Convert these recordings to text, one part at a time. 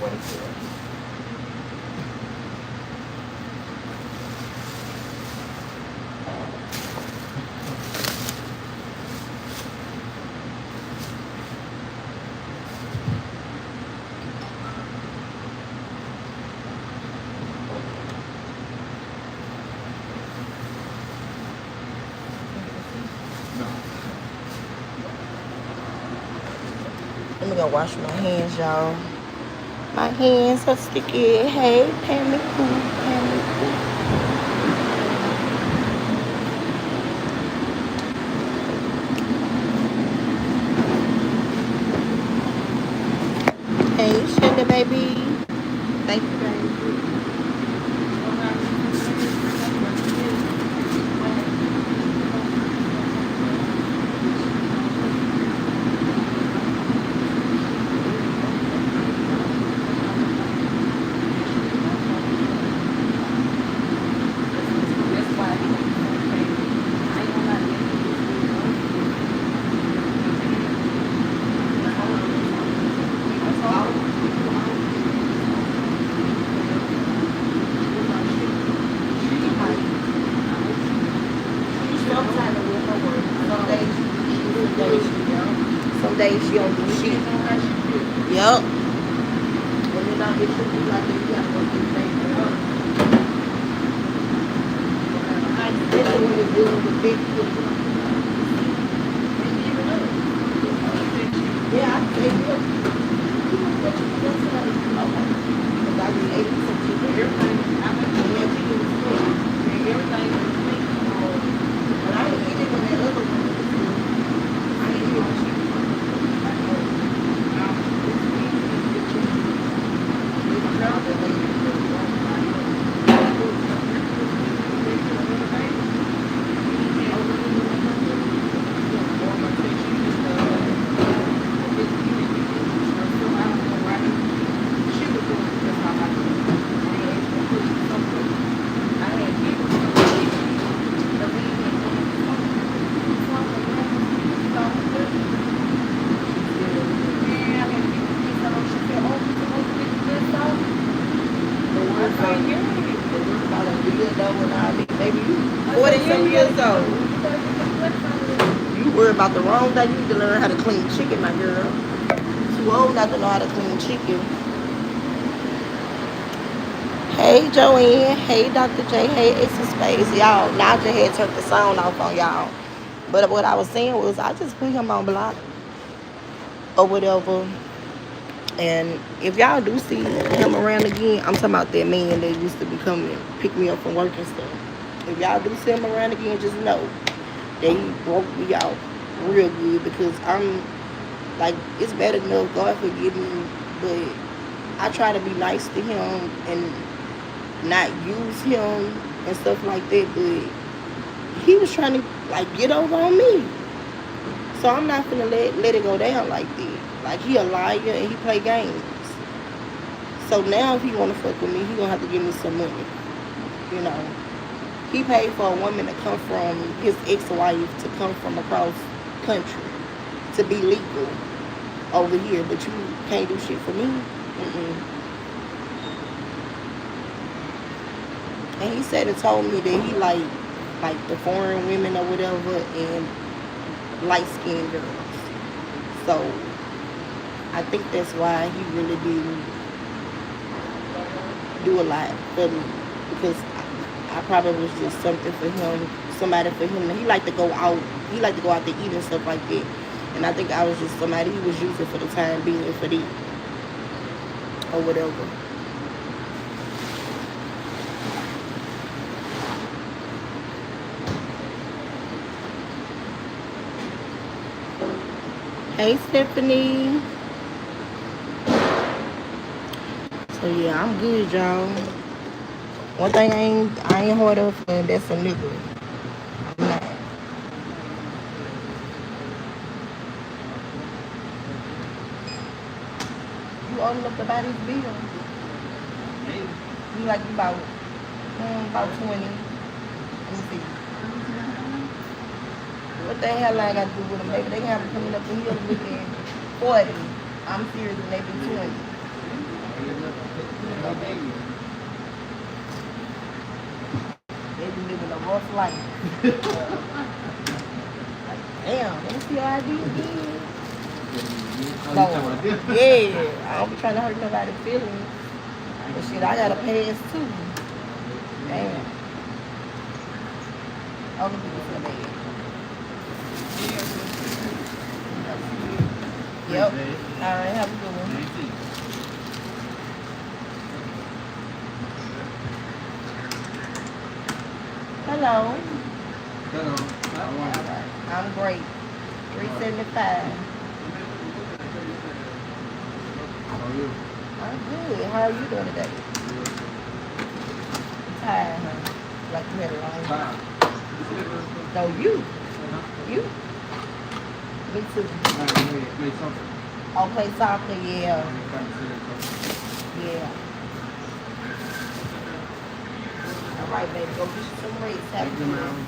Let me go wash my hands, y'all. My hands are sticky. Hey, Pammy Poo, Pammy Poo. Hey, sugar baby. Thank you, baby. Some days she don't do shit. Yup. When you're not getting shit, you got to go get things up. Especially when you're dealing with big people. Yeah, I say yes. Because I just ate some chicken. Everything. I went to that chicken was clean. Everything was clean. But I didn't eat it when that other one was clean. I didn't eat it when she was clean. You worry about the wrong thing. You need to learn how to clean chicken, my girl. Too old not to know how to clean chicken. Hey, Joanne. Hey, Dr. J. Hey, Ace of Space. Y'all, Naja had turned the sound off on y'all. But what I was saying was, I just put him on block or whatever. And if y'all do see him around again, I'm talking about that man that used to be coming and pick me up from work and stuff. If y'all do see him around again, just know that he broke me out real good, because I'm like, it's bad enough, God forgive me, but I try to be nice to him and not use him and stuff like that, but he was trying to like get over on me. So I'm not gonna let it go down like that. Like, he a liar and he play games. So now if he wanna fuck with me, he gonna have to give me some money. You know. He paid for a woman to come from his ex-wife to come from across country to be legal over here, but you can't do shit for me. And he said and told me that he like the foreign women or whatever and light-skinned girls. So I think that's why he really didn't do a lot for me, because I probably was just something for him, somebody for him. He liked to go out. He liked to go out to eat and stuff like that. And I think I was just somebody he was using for the time being, for that or whatever. Hey, Stephanie. So yeah, I'm good, y'all. One thing I ain't hard of, that's a nigga. I'm not. You old enough to buy this bill? You like you about 20. Let me see. What the hell I got to do with them? Maybe they have them coming up in here looking 40. I'm serious, maybe 20. No baby. They be living a rough life. Like, damn, let me see your ID again. No, yeah, I don't be trying to hurt nobody's feelings. But shit, I got a pass too. Damn. Other people feel bad. Yep. All right, have a good one. Hello. Hello. All right. I'm great. 375. How are you? I'm good. How are you doing today? Tired, huh? Like you had a long time. No, you. You. Me too. Oh, play soccer, yeah. Yeah. All right, baby. Go get you some race. Have a good one.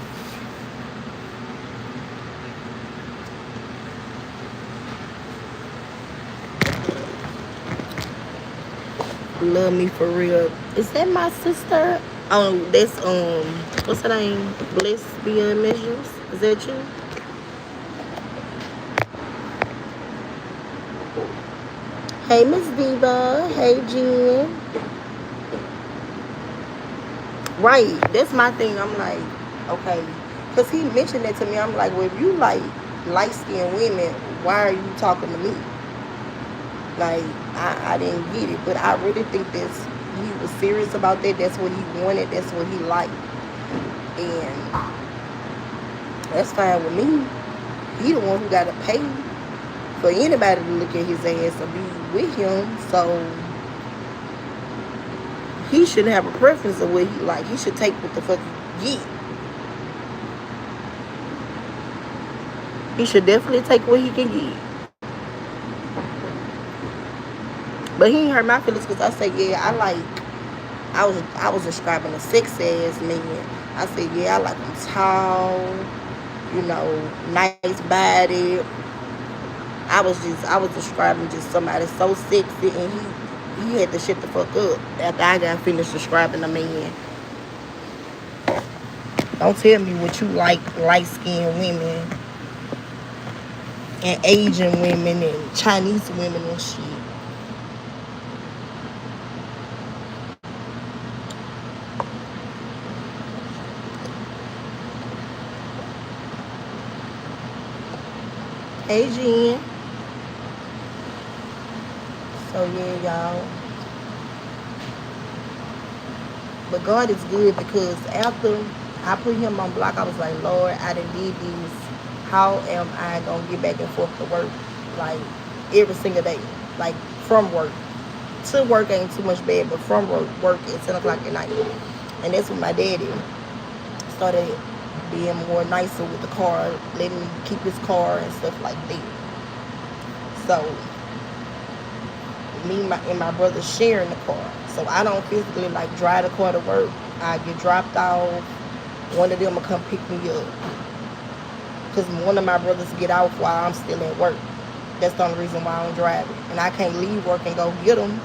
Love me for real. Is that my sister? Oh, that's what's her name? Bliss Beyond Measures. Is that you? Hey, Miss Diva. Hey, Jen. Right. That's my thing. I'm like, okay, because he mentioned that to me. I'm like, well, if you like light skinned women, why are you talking to me? Like, I didn't get it, but I really think that's he was serious about that. That's what he wanted. That's what he liked, and that's fine with me. He the one who got to pay for anybody to look at his ass or be with him. So he shouldn't have a preference of what he like. He should take what the fuck he get. He should definitely take what he can get. But he ain't hurt my feelings because I said, yeah, I was describing a sexy ass man. I said, yeah, I like him tall, nice body. I was describing just somebody so sexy, and he had to shut the fuck up after I got finished describing a man. Don't tell me what you like light skinned women and Asian women and Chinese women and shit. Hey, Jen. So, yeah, y'all. But God is good because after I put him on block, I was like, Lord, I done did this. How am I going to get back and forth to work? Like, every single day. Like, from work. To work ain't too much bad, but from work at 10 o'clock at night. And that's when my daddy started being more nicer with the car, letting me keep his car and stuff like that. So me and my brother sharing the car. So I don't physically like drive the car to work. I get dropped off. One of them will come pick me up. Because one of my brothers get off while I'm still at work. That's the only reason why I don't drive it. And I can't leave work and go get them.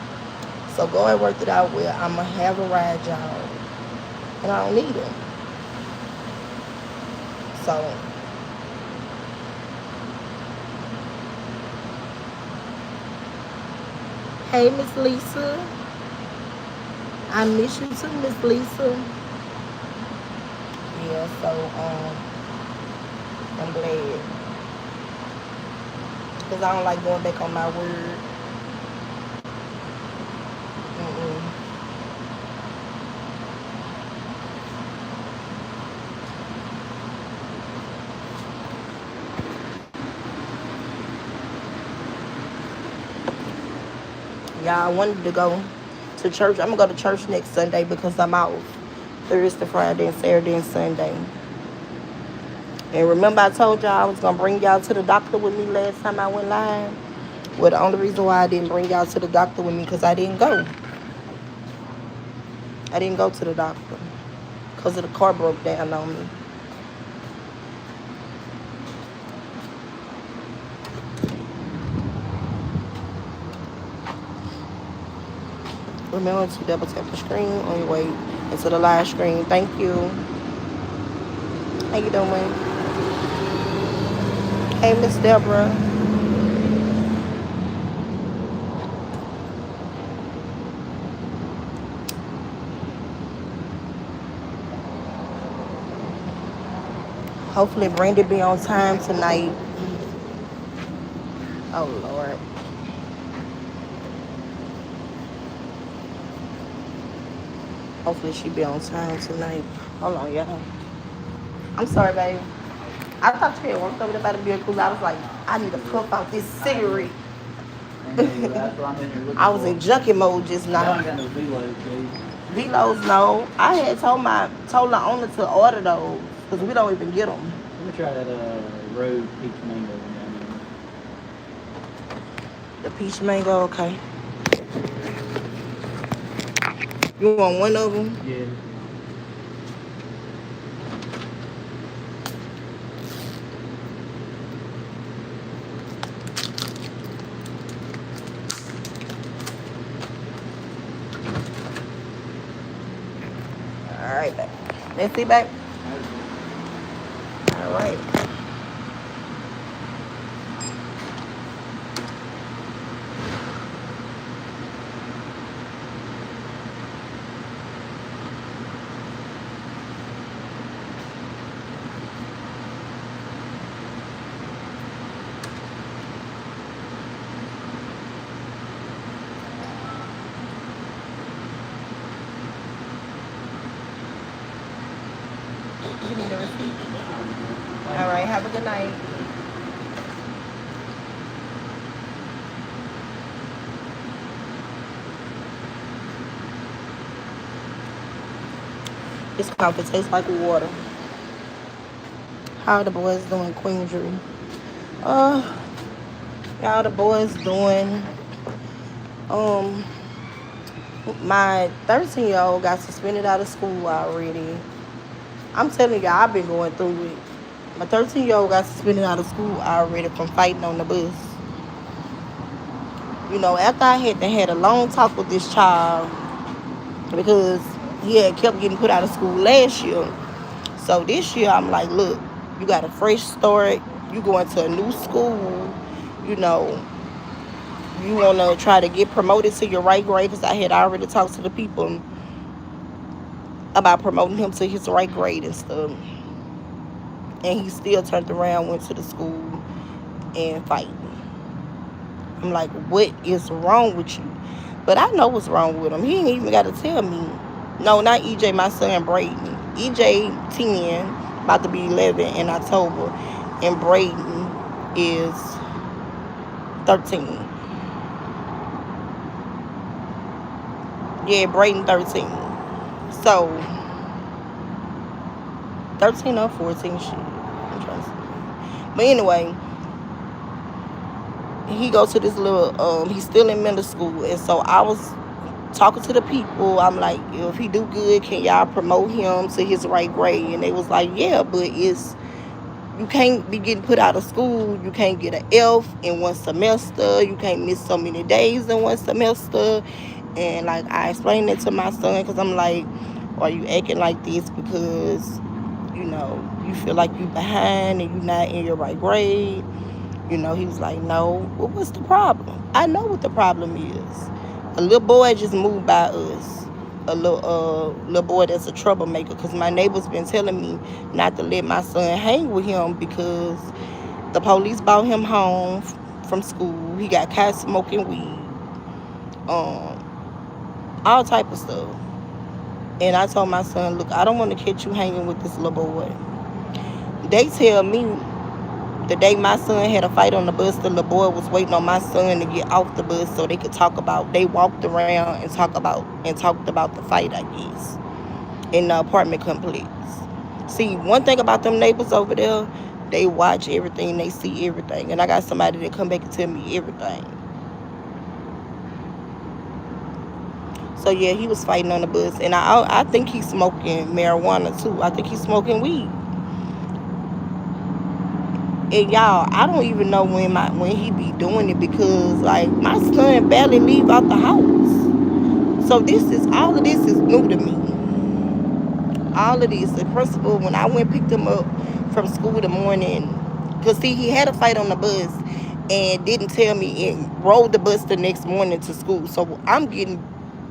So go and work it out where I'm going to have a ride job. And I don't need them. So hey, Miss Lisa. I miss you too, Miss Lisa. Yeah, so I'm glad. Because I don't like going back on my word. Yeah, I wanted to go to church. I'm going to go to church next Sunday because I'm off Thursday, Friday, and Saturday, and Sunday. And remember I told y'all I was going to bring y'all to the doctor with me last time I went live? Well, the only reason why I didn't bring y'all to the doctor with me because I didn't go. I didn't go to the doctor because of the car broke down on me. Remember to double tap the screen on your way into the live screen. Thank you. How you doing? Hey, Miss Deborah. Hopefully Brandy be on time tonight. Oh Lord. Hopefully she be on time tonight. Hold on, y'all. I'm sorry, babe. I thought you had walked over there by the beer cooler. I was like, I need to puff out this cigarette. I was in junkie mode just now. I got no velos, dude. Velos, no. I had told the owner to order those because we don't even get them. Let me try that road peach mango one The peach mango, okay. You want one of them? down there. Yeah. All right, babe. Let's see, babe. All right. You need a receipt. All right. Have a good night. This coffee tastes like water. How are the boys doing, QueenDri? Uh, how the boys doing? Um, my 13-year-old got suspended out of school already. I'm telling y'all, I've been going through it. My 13-year-old got suspended out of school already from fighting on the bus. You know, after I had a long talk with this child because he had kept getting put out of school last year. So this year, I'm like, look, you got a fresh start. You going to a new school. You know, you want to try to get promoted to your right grade because I had already talked to the people about promoting him to his right grade and stuff. And he still turned around, went to the school and fight. I'm like, what is wrong with you? But I know what's wrong with him. He ain't even got to tell me. No, not EJ, my son Brayden. EJ 10, about to be 11 in October. And Brayden is 13. Yeah, Brayden 13. So, 13 or 14, shit. I'm trying to see. But anyway, he goes to this little, he's still in middle school. And so I was talking to the people. I'm like, if he do good, can y'all promote him to his right grade? And they was like, yeah, but you can't be getting put out of school. You can't get an F in one semester. You can't miss so many days in one semester. And like I explained it to my son because I'm like, are you acting like this because you feel like you behind and you're not in your right grade? He was like, no. Well, what's the problem? I know what the problem is. A little boy just moved by us. A little boy that's a troublemaker. Because my neighbor's been telling me not to let my son hang with him because the police brought him home from school. He got caught smoking weed. All type of stuff. And I told my son, look, I don't want to catch you hanging with this little boy. They tell me the day my son had a fight on the bus, the little boy was waiting on my son to get off the bus so they could talk about. They walked around and talked about the fight, I guess, in the apartment complex. See, one thing about them neighbors over there, they watch everything, they see everything, and I got somebody that come back and tell me everything. So yeah, he was fighting on the bus, and I think he's smoking marijuana too. I think he's smoking weed. And y'all, I don't even know when he be doing it because like my son barely leave out the house. So all of this is new to me. All of this. The principal, when I went and picked him up from school the morning, because see, he had a fight on the bus and didn't tell me and rode the bus the next morning to school. So I'm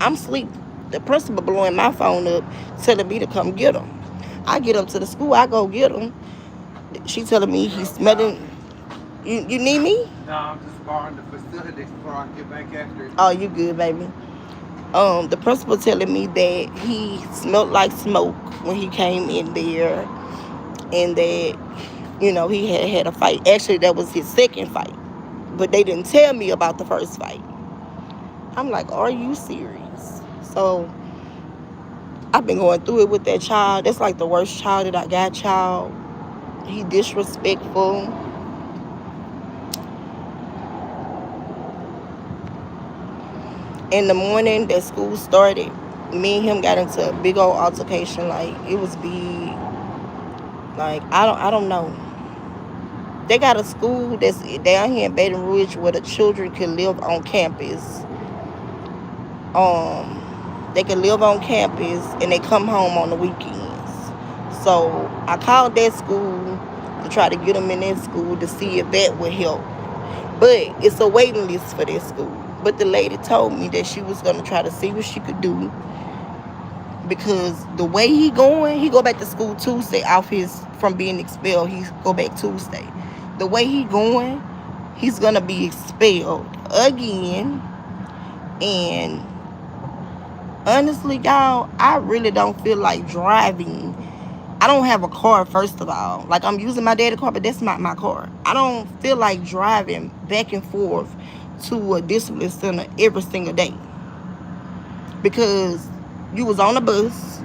asleep. The principal blowing my phone up, telling me to come get him. I get up to the school, I go get him. She telling me he's smelling. You need me? No, I'm just borrowing the facilities before I get back after it. Oh, you good, baby. The principal telling me that he smelled like smoke when he came in there, and that he had a fight. Actually, that was his second fight, but they didn't tell me about the first fight. I'm like, are you serious? So I've been going through it with that child. That's like the worst child that I got. Child, he disrespectful. In the morning that school started, me and him got into a big old altercation. Like, it was big. Like, I don't know. They got a school that's down here in Baton Rouge where the children can live on campus. They can live on campus and they come home on the weekends. So I called that school to try to get them in that school to see if that would help. But it's a waiting list for that school. But the lady told me that she was going to try to see what she could do, because the way he go back to school Tuesday from being expelled. He go back Tuesday. The way he going, he's going to be expelled again. And honestly, y'all, I really don't feel like driving. I don't have a car, first of all. Like, I'm using my daddy's car, but that's not my car. I don't feel like driving back and forth to a discipline center every single day. Because you was on a bus.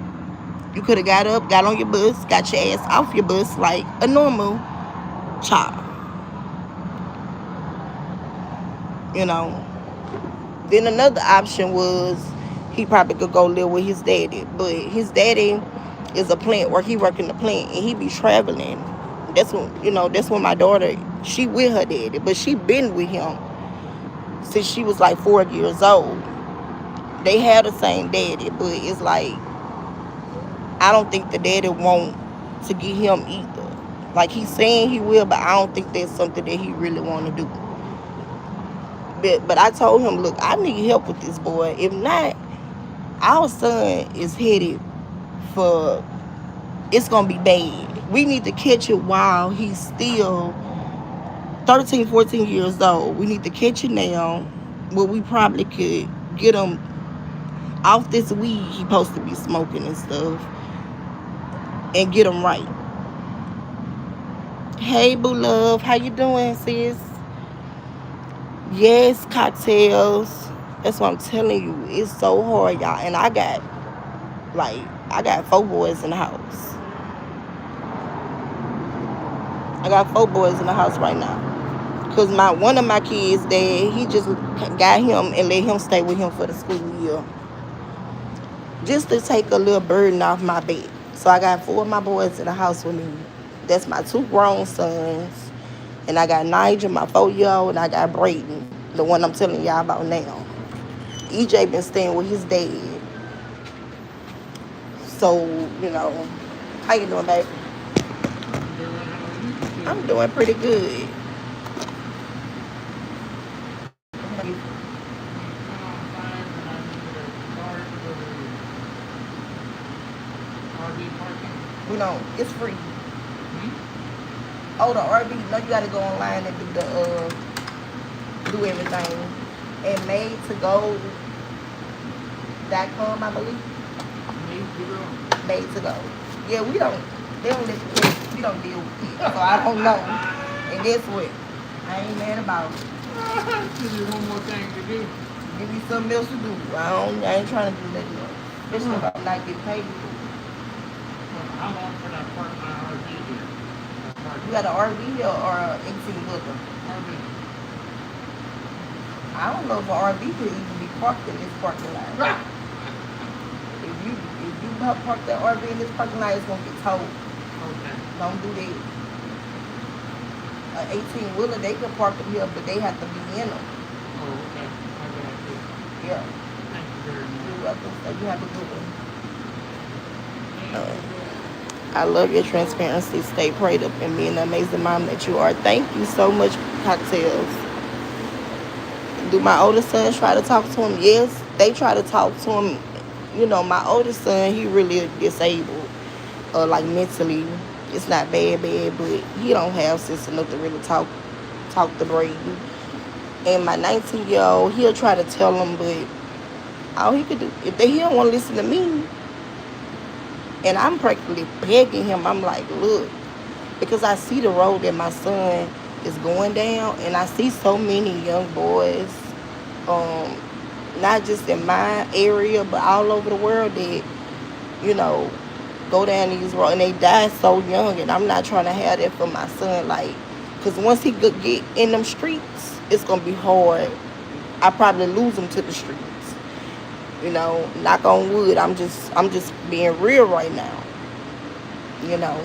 You could have got up, got on your bus, got your ass off your bus like a normal child. Then another option was he probably could go live with his daddy. But his daddy is a plant where he work in the plant and he be traveling. That's when my daughter, she with her daddy, but she been with him since she was like 4 years old. They had the same daddy, but it's like, I don't think the daddy want to get him either. Like, he's saying he will, but I don't think that's something that he really want to do. But I told him, look, I need help with this boy. If not, our son is headed for, it's going to be bad. We need to catch it while he's still 13, 14 years old. We need to catch it now, where we probably could get him off this weed he supposed to be smoking and stuff, and get him right. Hey, boo love, how you doing, sis? Yes, cocktails. That's what I'm telling you. It's so hard, y'all. And I got 4 boys in the house. I got 4 boys in the house right now. Because one of my kids, dad, he just got him and let him stay with him for the school year, just to take a little burden off my back. So I got 4 of my boys in the house with me. That's my 2 grown sons. And I got Nigel, my 4-year-old, and I got Brayden, the one I'm telling y'all about now. EJ been staying with his dad. So, how you doing, baby? I'm doing pretty good. It's free. Oh, the RV. No, you gotta go online and do everything. And madetogo.com, I believe. Made to go. Yeah, they don't let we don't deal with it. So I don't know. And guess what? I ain't mad about it. Give me one more thing to do. Give me something else to do. I ain't trying to do that else. Especially if I'm not getting paid for it. How long can I park my RV here? You got an RV here or an 18-wheeler? RV. I don't know if an RV could even be parked in this parking lot. If you park that RV in this parking lot, it's gonna get towed. Okay. Don't do that. An 18-wheeler, they can park them here, but they have to be in them. Oh, okay. I got you. Yeah. Thank you very much. You're welcome. So you have a good one. Thank you, Uh, Joy. I love your transparency. Stay prayed up and being the amazing mom that you are. Thank you so much, Cocktails. Do my oldest son try to talk to him? Yes, they try to talk to him. You know, my oldest son, he really disabled, like mentally. It's not bad, but he don't have sense enough to really talk the brain. And my 19-year-old, he'll try to tell him, but all he could do, if he don't want to listen to me, and I'm practically begging him, I'm like, look, because I see the road that my son is going down, and I see so many young boys, um, not just in my area, but all over the world that, you know, go down these roads and they die so young, and I'm not trying to have that for my son. Like, because once he could get in them streets, it's gonna be hard. I probably lose him to the streets. You know, knock on wood. I'm just being real right now. You know,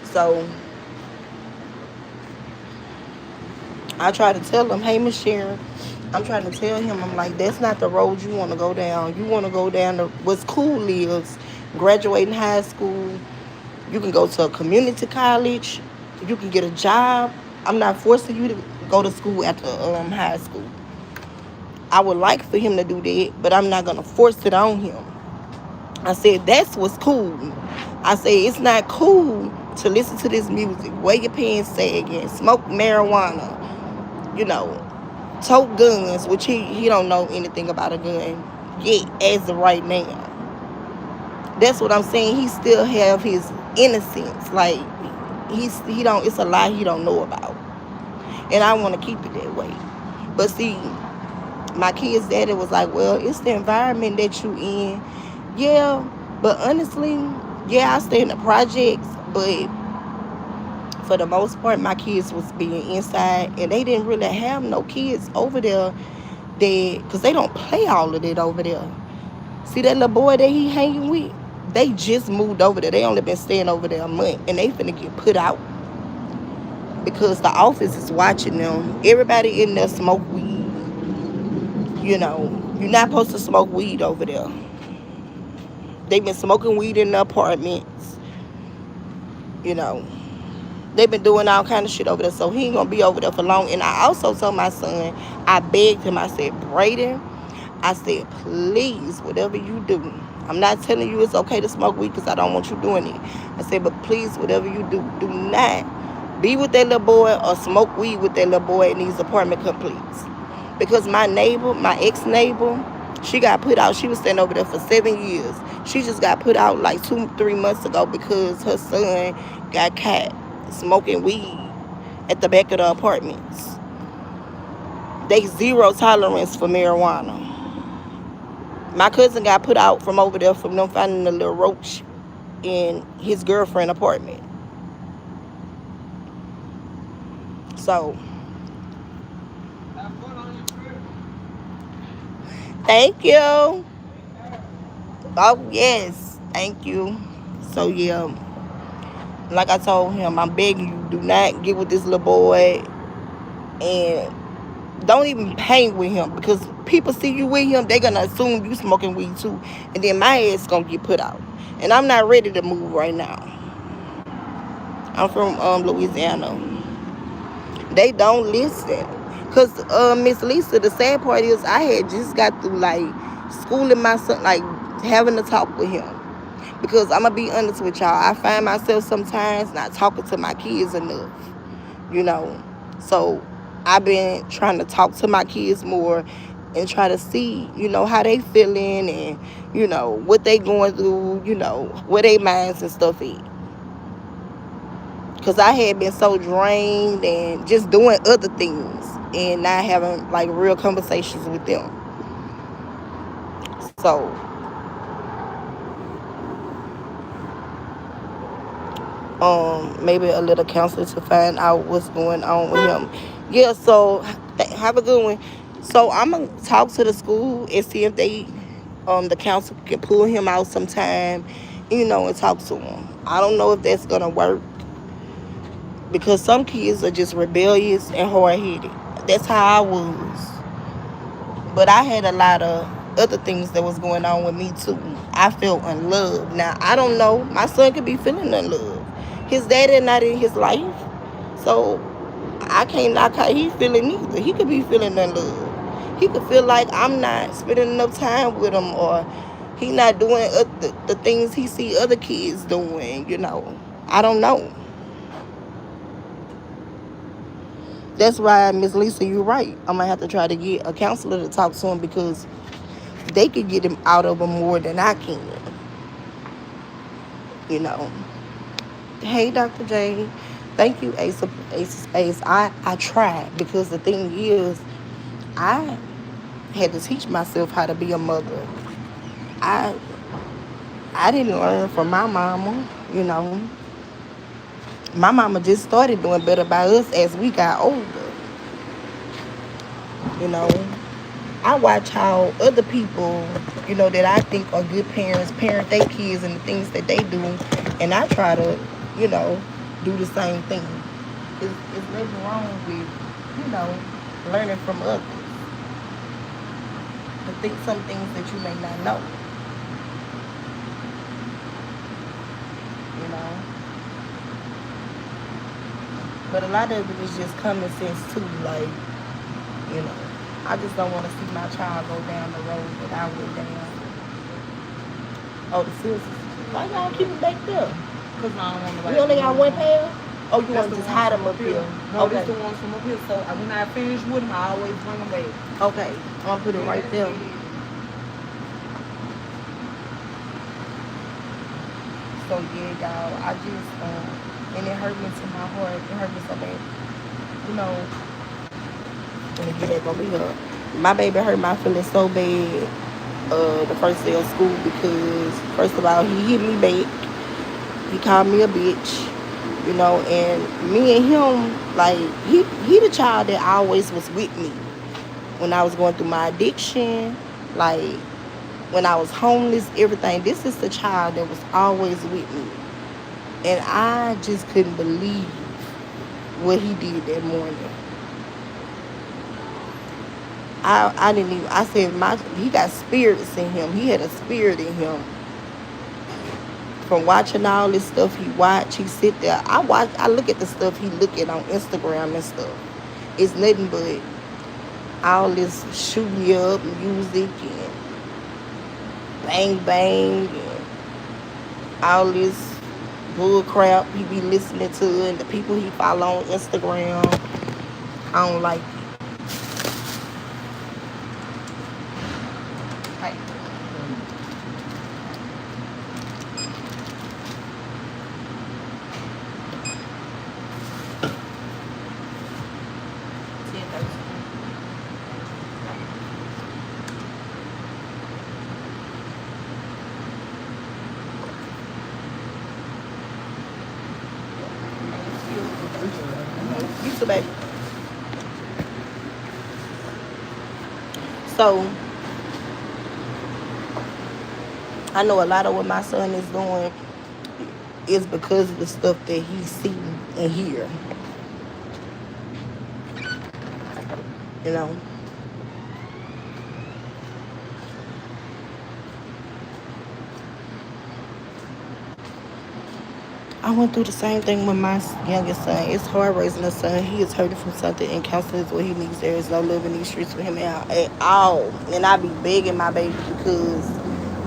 so I try to tell him, hey, Miss Sharon, I'm trying to tell him, I'm like, that's not the road you want to go down. You want to go down to what's cool is graduating high school. You can go to a community college. You can get a job. I'm not forcing you to go to school after high school. I would like for him to do that, but I'm not going to force it on him. I said, that's what's cool. I said, it's not cool to listen to this music, wear your pants sagging, smoke marijuana, you know, tote guns, which he don't know anything about a gun yet as of right now. That's what I'm saying. He still have his innocence. Like he don't. It's a lie he don't know about, and I want to keep it that way. But see, my kid's daddy was like, "Well, it's the environment that you in." Yeah, but honestly, yeah, I stay in the projects, but for the most part, my kids was being inside, and they didn't really have no kids over there. Because they don't play all of that over there. See that little boy that he hanging with? They just moved over there. They only been staying over there a month, and they finna get put out because the office is watching them. Everybody in there smoke weed. You know, you're not supposed to smoke weed over there. They've been smoking weed in the apartments. You know, they've been doing all kind of shit over there, so he ain't gonna be over there for long. And I also told my son, I begged him, I said, Brayden, I said, please, whatever you do, I'm not telling you it's okay to smoke weed because I don't want you doing it. I said, but please, whatever you do, do not be with that little boy or smoke weed with that little boy in these apartment complexes. Because my neighbor, my ex-neighbor, she got put out. She was staying over there for 7 years. She just got put out like 2, 3 months ago because her son got caught smoking weed at the back of the apartments. They zero tolerance for marijuana. My cousin got put out from over there from them finding a little roach in his girlfriend apartment. So, thank you. Oh yes, thank you. So yeah, like I told him, I'm begging you, do not get with this little boy and don't even hang with him because people see you with him, they gonna assume you smoking weed too, and then my ass gonna get put out. And I'm not ready to move right now. I'm from Louisiana. They don't listen. Cause Miss Lisa, the sad part is I had just got through like schooling my son, like having to talk with him. Because I'm gonna be honest with y'all, I find myself sometimes not talking to my kids enough, you know. So I've been trying to talk to my kids more and try to see, you know, how they feeling and, you know, what they going through, you know, where they minds and stuff is. Because I had been so drained and just doing other things and not having like real conversations with them. So maybe a little counselor to find out what's going on with him. Yeah, so have a good one. So I'm gonna talk to the school and see if they the council can pull him out sometime, you know, and talk to him. I don't know if that's gonna work because some kids are just rebellious and hard headed. That's how I was. But I had a lot of other things that was going on with me too. I felt unloved. Now I don't know. My son could be feeling unloved. His daddy not in his life, so I can't knock how he feeling either. He could be feeling unloved. He could feel like I'm not spending enough time with him, or he not doing the things he see other kids doing. I don't know. That's why, Miss Lisa, you're right. I'm gonna have to try to get a counselor to talk to him because they could get him out of him more than I can. You know. Hey, Dr. J. Thank you, Ace of Space. I tried because the thing is, I had to teach myself how to be a mother. I I didn't learn from my mama. You know, my mama just started doing better by us as we got older. You know, I watch how other people, that I think are good parents, parent their kids and the things that they do, and I try to, you know, do the same thing. It's nothing wrong with, learning from others. To think some things that you may not know. You know, but a lot of it is just common sense too. Like, you know, I just don't want to see my child go down the road that I went down. Oh, the sisters. Why y'all keep it back there? Because I don't want to. We only got one pair? Oh, you want to just hide them up here? No, Okay. that's the ones from up here. So when I finish with them, I always bring them back. Okay. I'm going to put it right there. So, yeah, y'all, I just, and it hurt me to my heart. It hurt me so bad. You know, let me get back over here. My baby hurt my feelings so bad the first day of school because, first of all, he hit me back. He called me a bitch. And me and him, like, he the child that always was with me when I was going through my addiction, like, when I was homeless, everything. This is the child that was always with me. And I just couldn't believe what he did that morning. I didn't even, I said, he got spirits in him. He had a spirit in him. From watching all this stuff he sit there. I look at the stuff he look at on Instagram and stuff. It's nothing but all this shooting you up music and bang bang and all this bull crap he be listening to and the people he follow on Instagram. I don't like it. Hey. You too, baby. So I know a lot of what my son is doing is because of the stuff that he see and hear. You know. I went through the same thing with my youngest son. It's hard raising a son. He is hurting from something, and counseling is what he needs. There is no love in these streets for him at all. And I be begging my baby because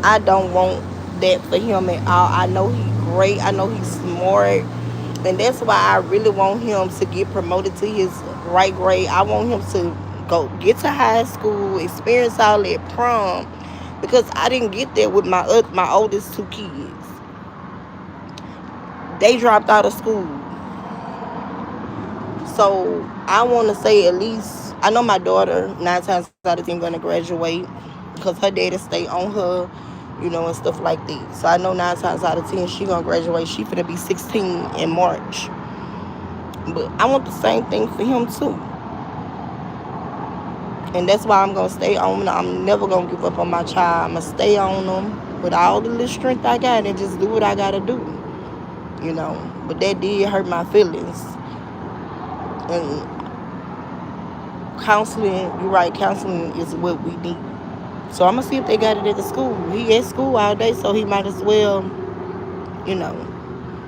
I don't want that for him at all. I know he's great. I know he's smart. And that's why I really want him to get promoted to his right grade. I want him to go get to high school, experience all that prom. Because I didn't get there with my oldest two kids. They dropped out of school. So I want to say at least, I know my daughter 9 times out of 10 going to graduate because her daddy stay on her, and stuff like that. So I know 9 times out of 10 she going to graduate. She finna be 16 in March. But I want the same thing for him too. And that's why I'm going to stay on him. I'm never going to give up on my child. I'm going to stay on him with all the little strength I got and just do what I got to do. But that did hurt my feelings. And Counseling, you're right, counseling is what we need. So I'm gonna see if they got it at the school. He at school all day, so he might as well, you know,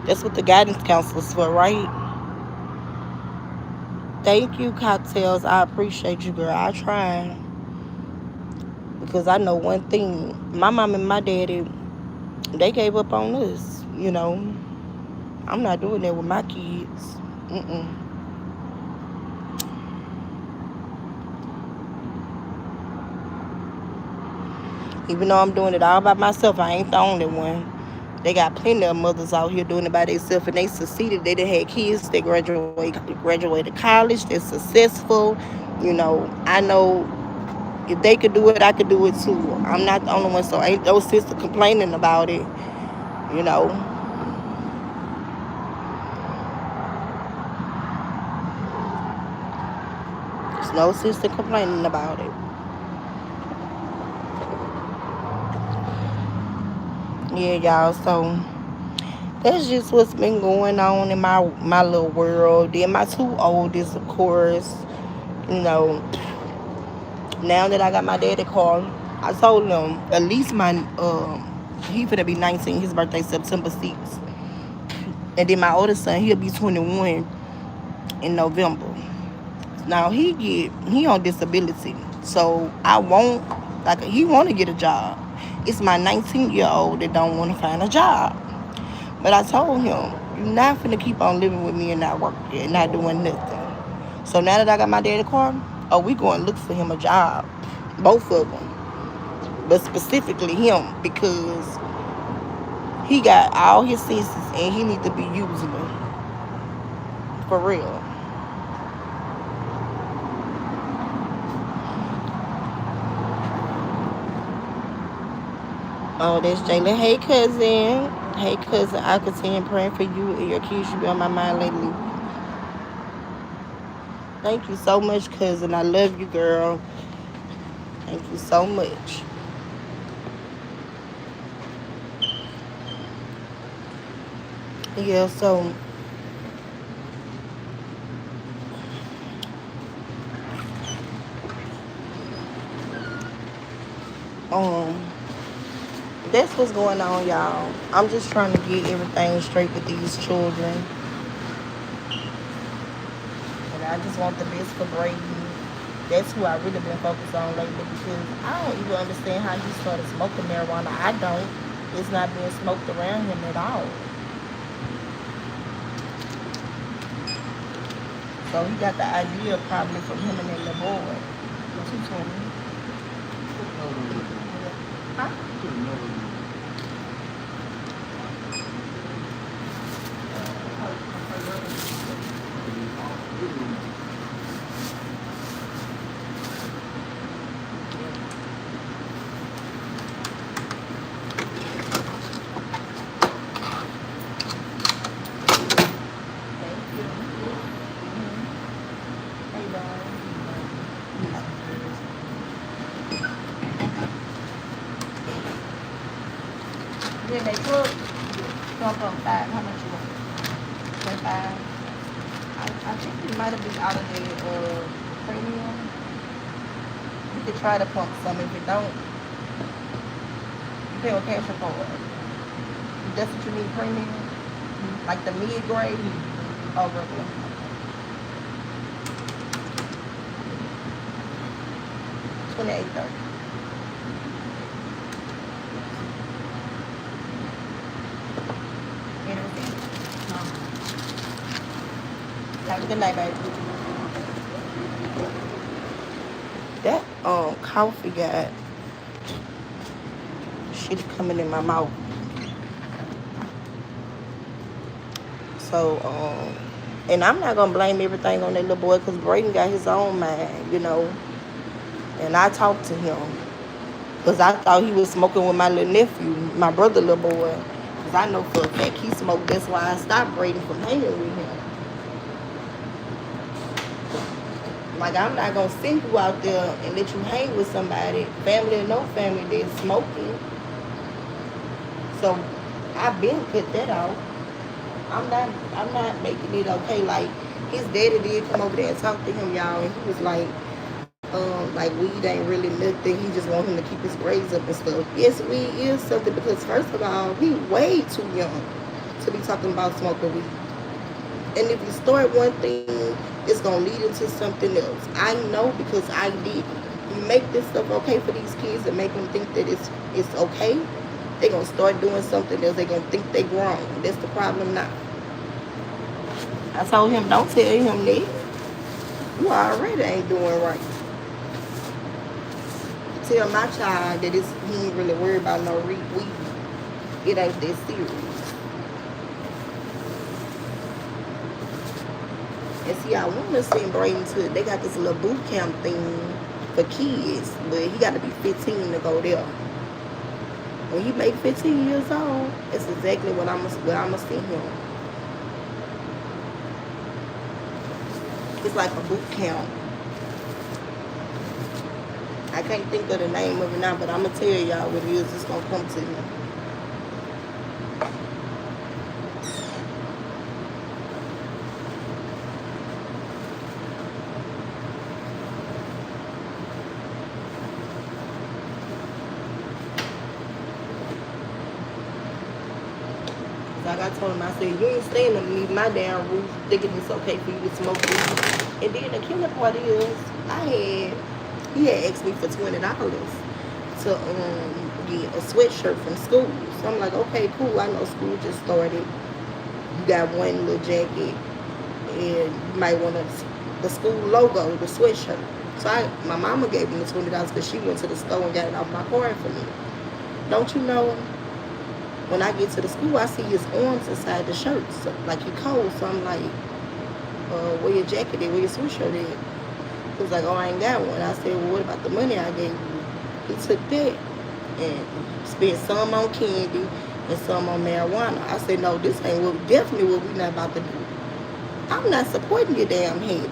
that's what the guidance counselor's for, right? Thank you, cocktails. I appreciate you, girl. I try because I know one thing. My mom and my daddy, they gave up on us. I'm not doing that with my kids. Mm-mm. Even though I'm doing it all by myself, I ain't the only one. They got plenty of mothers out here doing it by themselves, and they succeeded. They done had kids. They graduated college. They're successful. I know if they could do it, I could do it too. I'm not the only one, so ain't no sister complaining about it. You know, there's no sister complaining about it. Yeah, y'all. So that's just what's been going on in my little world. Then my two oldest, of course. You know, now that I got my daddy car, I told him at least he finna be 19. His birthday September 6th, and then my oldest son he'll be 21 in November. Now he on disability, so I won't like he want to get a job. It's my 19-year-old that don't want to find a job. But I told him, you're not finna keep on living with me and not working and not doing nothing. So now that I got my daddy car, oh, we going to look for him a job. Both of them. But specifically him because he got all his senses and he need to be using them. For real. Oh, that's Jayla. Hey, cousin. Hey, cousin. I continue praying for you and your kids. You be on my mind lately. Thank you so much, cousin. I love you, girl. Thank you so much. Yeah, so um that's what's going on, y'all. I'm just trying to get everything straight with these children. And I just want the best for Brady. That's who I really been focused on lately because I don't even understand how he started smoking marijuana. I don't. It's not being smoked around him at all. So he got the idea probably from him and that little boy. 220. Huh? Thank you. Hey, darling. Then they cook. Come from five. How much you want? 25. I think it might have been out of the premium. You could try to pump some. If it don't, you pay with cash or card. That's what you need, premium? Like the mid-grade? Oh, regular. 28.30. Have a good night, baby. That coffee got shit coming in my mouth. So and I'm not gonna blame everything on that little boy because Braden got his own mind. And I talked to him because I thought he was smoking with my little nephew, my brother, little boy. Because I know for a fact he smoked. That's why I stopped Braden from hanging with him. Like, I'm not going to send you out there and let you hang with somebody, family or no family, that's smoking. So, I've been cut that out. I'm not making it okay. Like, his daddy did come over there and talk to him, y'all, and he was like, Like weed ain't really nothing. He just want him to keep his grades up and stuff. Yes, weed is something because first of all, he way too young to be talking about smoking weed. And if you start one thing, it's gonna lead into something else. I know because I did it. You make this stuff okay for these kids and make them think that it's okay, they gonna start doing something else. They gonna think they grown. That's the problem now. I told him, don't tell him that. You already ain't doing right. Tell my child that he ain't really worried about no weed. It ain't that serious. And see, I want to send Brayden to, they got this little boot camp thing for kids, but he got to be 15 to go there. When he make 15 years old, that's exactly what I'm gonna send him. It's like a boot camp. I can't think of the name of it now, but I'm gonna tell y'all what it is. It's gonna come to me. Like I told him, I said, you ain't staying underneath my damn roof thinking it's okay for you to smoke weed. And then the killer part is, he had asked me for $20 to get a sweatshirt from school. So I'm like, okay, cool. I know school just started. You got one little jacket, and you might want the school logo, the sweatshirt. So my mama gave me the $20 because she went to the store and got it off my card for me. Don't you know? When I get to the school, I see his arms inside the shirt, so, like he cold. So I'm like, where your jacket at? Where your sweatshirt at? He was like, oh, I ain't got one. I said, well, what about the money I gave you? He took that and spent some on candy and some on marijuana. I said, no, this ain't definitely what we not about to do. I'm not supporting your damn head.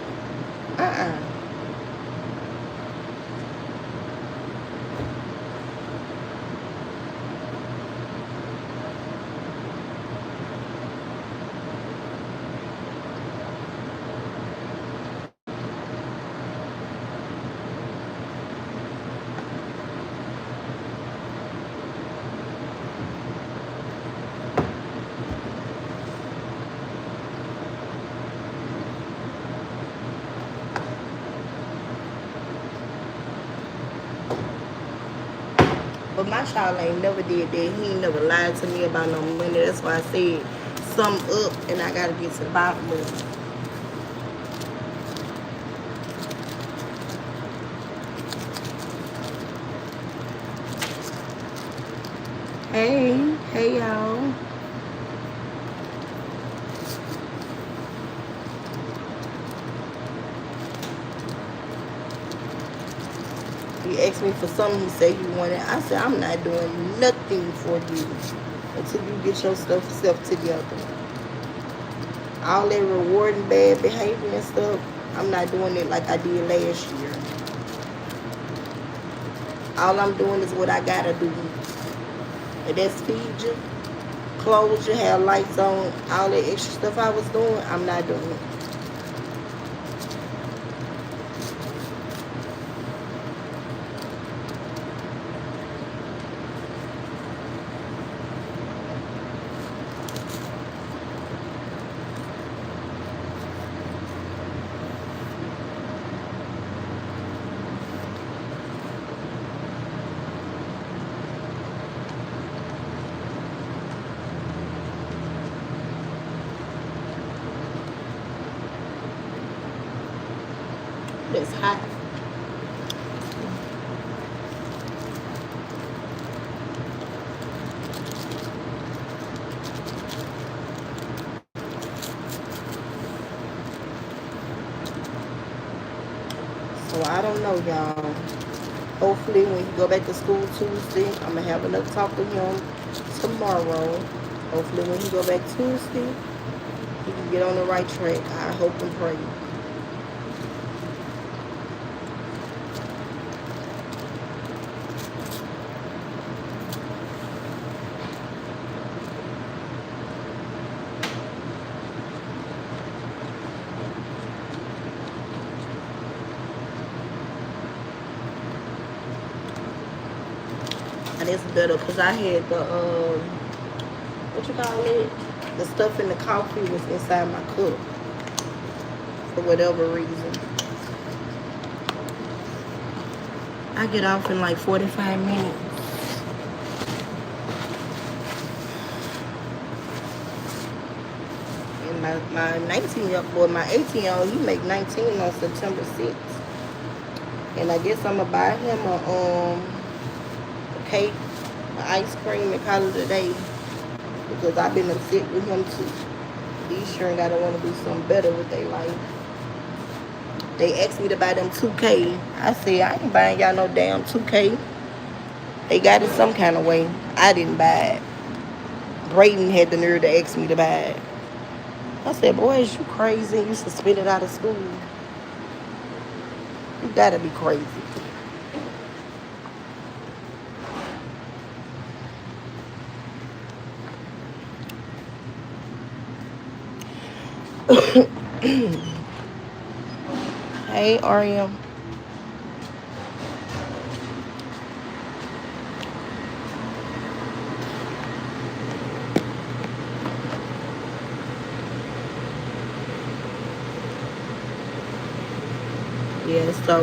But my child ain't never did that. He ain't never lied to me about no money. That's why I said something up and I gotta get to the bottom of it. Hey y'all. He asked me for something he said he wanted. I said, I'm not doing nothing for you until you get your stuff together. All that rewarding bad behavior and stuff, I'm not doing it like I did last year. All I'm doing is what I gotta do. And that's feed you, clothe you, have lights on, all that extra stuff I was doing, I'm not doing it. It's hot. So I don't know, y'all. Hopefully when you go back to school Tuesday, I'm gonna have another talk with him tomorrow. Hopefully when you go back Tuesday, he can get on the right track. I hope and pray. And it's better because I had the, what you call it? The stuff in the coffee was inside my cup for whatever reason. I get off in like 45 minutes. And my 19-year-old, boy, my 18-year-old, he make 19 on September 6th. And I guess I'm going to buy him a cake, ice cream, and call it a day. Because I've been upset with him too. These sure gotta want to do something better with their life. They asked me to buy them 2K. I said, I ain't buying y'all no damn 2K. They got it some kind of way. I didn't buy it. Brayden had the nerve to ask me to buy it. I said, boy, is you crazy? You suspended out of school. You gotta be crazy. Hey, Ariam. Yeah, so